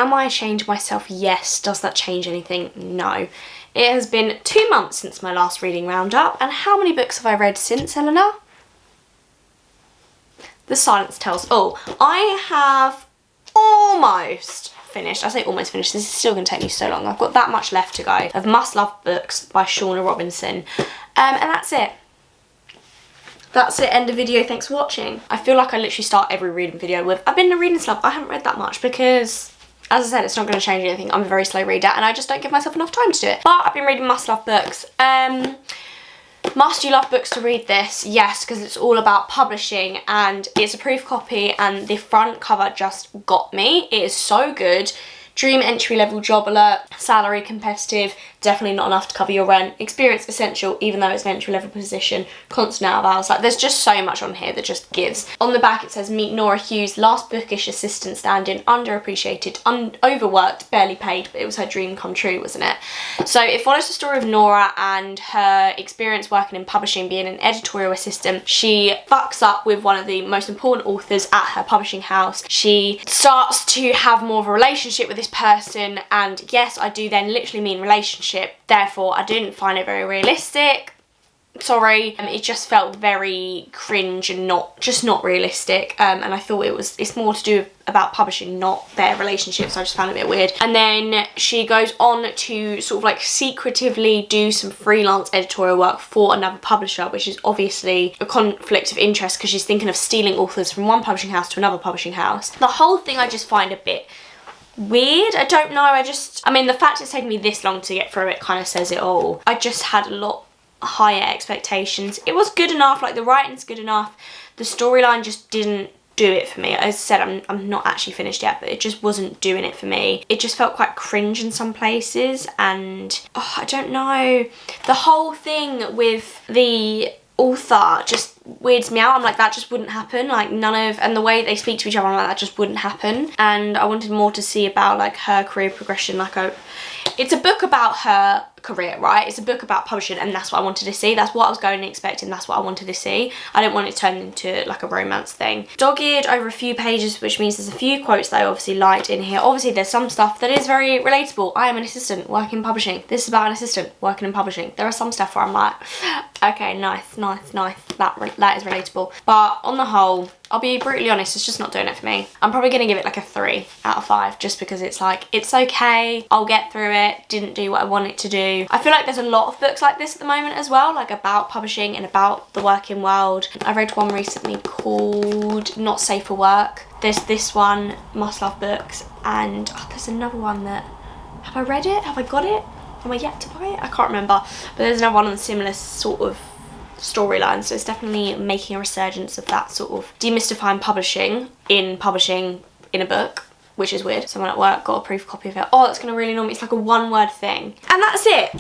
Am I ashamed of myself? Yes. Does that change anything? No. It has been 2 months since my last reading roundup, and how many books have I read since, Eleanor? The silence tells all. I have almost finished. I say almost finished. This is still going to take me so long. I've got that much left to go of must-love books by Shauna Robinson. And that's it. That's it, end of video, thanks for watching. I feel like I literally start every reading video with, I've been in a reading slump, I haven't read that much because, as I said, it's not going to change anything. I'm a very slow reader and I just don't give myself enough time to do it. But I've been reading must-love books. Must you love books to read this? Yes, because it's all about publishing and it's a proof copy and the front cover just got me. It is so good. Dream entry-level job alert, salary competitive, definitely not enough to cover your rent, experience essential even though it's an entry-level position, constant out of hours. Like, there's just so much on here that just gives. On the back it says, meet Nora Hughes, last bookish assistant stand-in, underappreciated, overworked, barely paid, but it was her dream come true, wasn't it? So it follows the story of Nora and her experience working in publishing, being an editorial assistant. She fucks up with one of the most important authors at her publishing house. She starts to have more of a relationship with this person, and yes, I do then literally mean relationship, therefore I didn't find it very realistic. Sorry, it just felt very cringe and not realistic, and I thought it's more to do about publishing, not their relationship, so I just found it a bit weird. And then she goes on to sort of like secretively do some freelance editorial work for another publisher, which is obviously a conflict of interest because she's thinking of stealing authors from one publishing house to another publishing house. The whole thing I just find a bit weird. I don't know, I mean, the fact it's taken me this long to get through it kind of says it all. I just had a lot higher expectations. It was good enough, like the writing's good enough, the storyline just didn't do it for me. As I said, I'm not actually finished yet, but it just wasn't doing it for me. It just felt quite cringe in some places, and I don't know, the whole thing with the author just weirds me out. I'm like, that just wouldn't happen, like and the way they speak to each other, I'm like, that just wouldn't happen. And I wanted more to see about like her career progression. Like, it's a book about her career, right? It's a book about publishing, and that's what I wanted to see. That's what I was going and expecting. That's what I wanted to see. I didn't want it turned into like a romance thing. Dogged over a few pages, which means there's a few quotes that I obviously liked in here. Obviously there's some stuff that is very relatable. I am an assistant working in publishing. This is about an assistant working in publishing. There are some stuff where I'm like, okay, nice. That is relatable. But on the whole, I'll be brutally honest, it's just not doing it for me. I'm probably gonna give it like a 3 out of 5, just because it's like, it's okay, I'll get through it, didn't do what I want it to do. I feel like there's a lot of books like this at the moment as well, like about publishing and about the working world. I read one recently called Not Safe for Work. There's this one, Must Love Books, and there's another one that, have I read it? Have I got it? Am I yet to buy it? I can't remember. But there's another one on a similar sort of storyline, so it's definitely making a resurgence of that sort of demystifying publishing in a book, which is weird. Someone at work got a proof copy of it. Oh, that's gonna really annoy me. It's like a one-word thing. And that's it.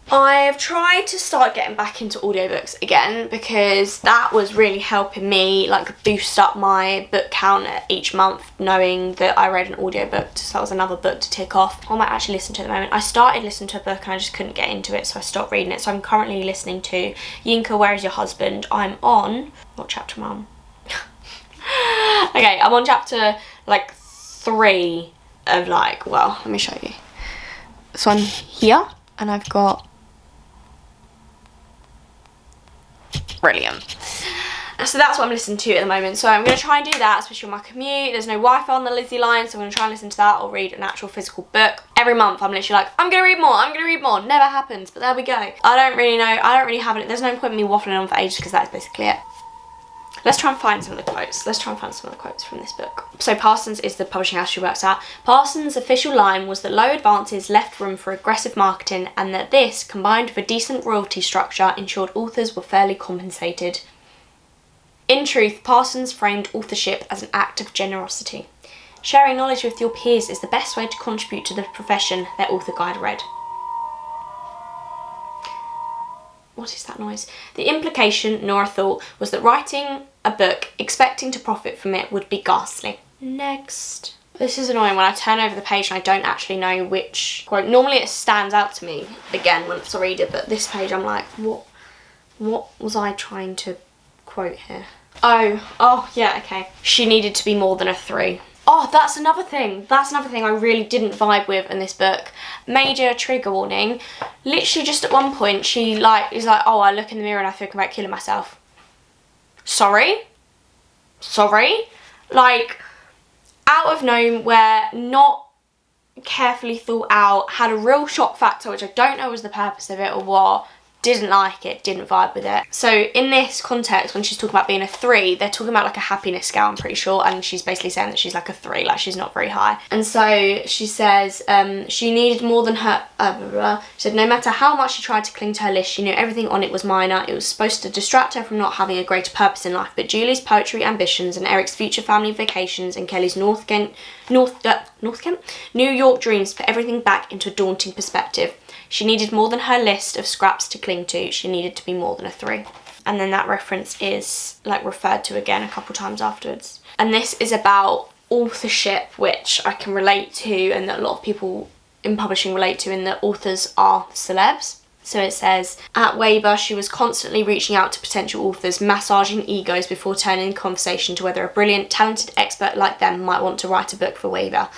I've tried to start getting back into audiobooks again because that was really helping me like boost up my book count each month, knowing that I read an audiobook, so that was another book to tick off. I might actually listen to at the moment. I started listening to a book and I just couldn't get into it, so I stopped reading it. So I'm currently listening to Yinka, Where Is Your Husband? I'm on, what chapter am I on? Okay, I'm on chapter like 3 of like, well, let me show you. So I'm here and I've got, brilliant. So that's what I'm listening to at the moment. So I'm going to try and do that, especially on my commute. There's no Wi-Fi on the Lizzie line, so I'm going to try and listen to that or read an actual physical book. Every month I'm literally like, I'm going to read more, I'm going to read more. Never happens, but there we go. I don't really know, I don't really have it. There's no point in me waffling on for ages because that's basically it. Let's try and find some of the quotes. Let's try and find some of the quotes from this book. So Parsons is the publishing house she works at. Parsons' official line was that low advances left room for aggressive marketing, and that this, combined with a decent royalty structure, ensured authors were fairly compensated. In truth, Parsons framed authorship as an act of generosity. Sharing knowledge with your peers is the best way to contribute to the profession, their author guide read. What is that noise? The implication, Nora thought, was that writing a book, expecting to profit from it, would be ghastly. Next. This is annoying when I turn over the page and I don't actually know which quote. Normally it stands out to me, again, once I read it, but this page I'm like, what was I trying to quote here? Oh, yeah, okay. She needed to be more than a 3. Oh, that's another thing. That's another thing I really didn't vibe with in this book. Major trigger warning. Literally just at one point, she is like, oh, I look in the mirror and I think about killing myself. Sorry? Like, out of nowhere, not carefully thought out, had a real shock factor, which I don't know was the purpose of it or what. Didn't like it, didn't vibe with it. So in this context, when she's talking about being a 3, they're talking about like a happiness scale, I'm pretty sure, and she's basically saying that she's like a 3, like she's not very high. And so she says she needed more than her, she said no matter how much she tried to cling to her list, she knew everything on it was minor. It was supposed to distract her from not having a greater purpose in life, but Julie's poetry ambitions and Eric's future family vacations and Kelly's New York dreams put everything back into a daunting perspective. She needed more than her list of scraps to cling to. She needed to be more than a 3. And then that reference is like referred to again a couple times afterwards. And this is about authorship, which I can relate to and that a lot of people in publishing relate to, in that authors are celebs. So it says, at Weber, she was constantly reaching out to potential authors, massaging egos before turning the conversation to whether a brilliant, talented expert like them might want to write a book for Weber.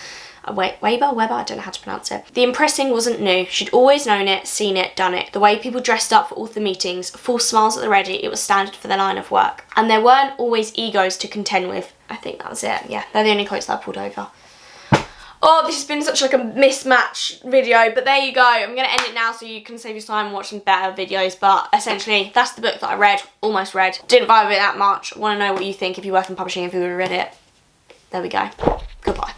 Weber, I don't know how to pronounce it. The impressing wasn't new. She'd always known it, seen it, done it. The way people dressed up for author meetings, full smiles at the ready, it was standard for their line of work. And there weren't always egos to contend with. I think that was it. Yeah, they're the only quotes that I pulled over. Oh, this has been such like a mismatch video, but there you go. I'm going to end it now so you can save your time and watch some better videos, but essentially that's the book that I read, almost read. Didn't vibe with it that much. Want to know what you think if you work in publishing, if you would have read it. There we go. Goodbye.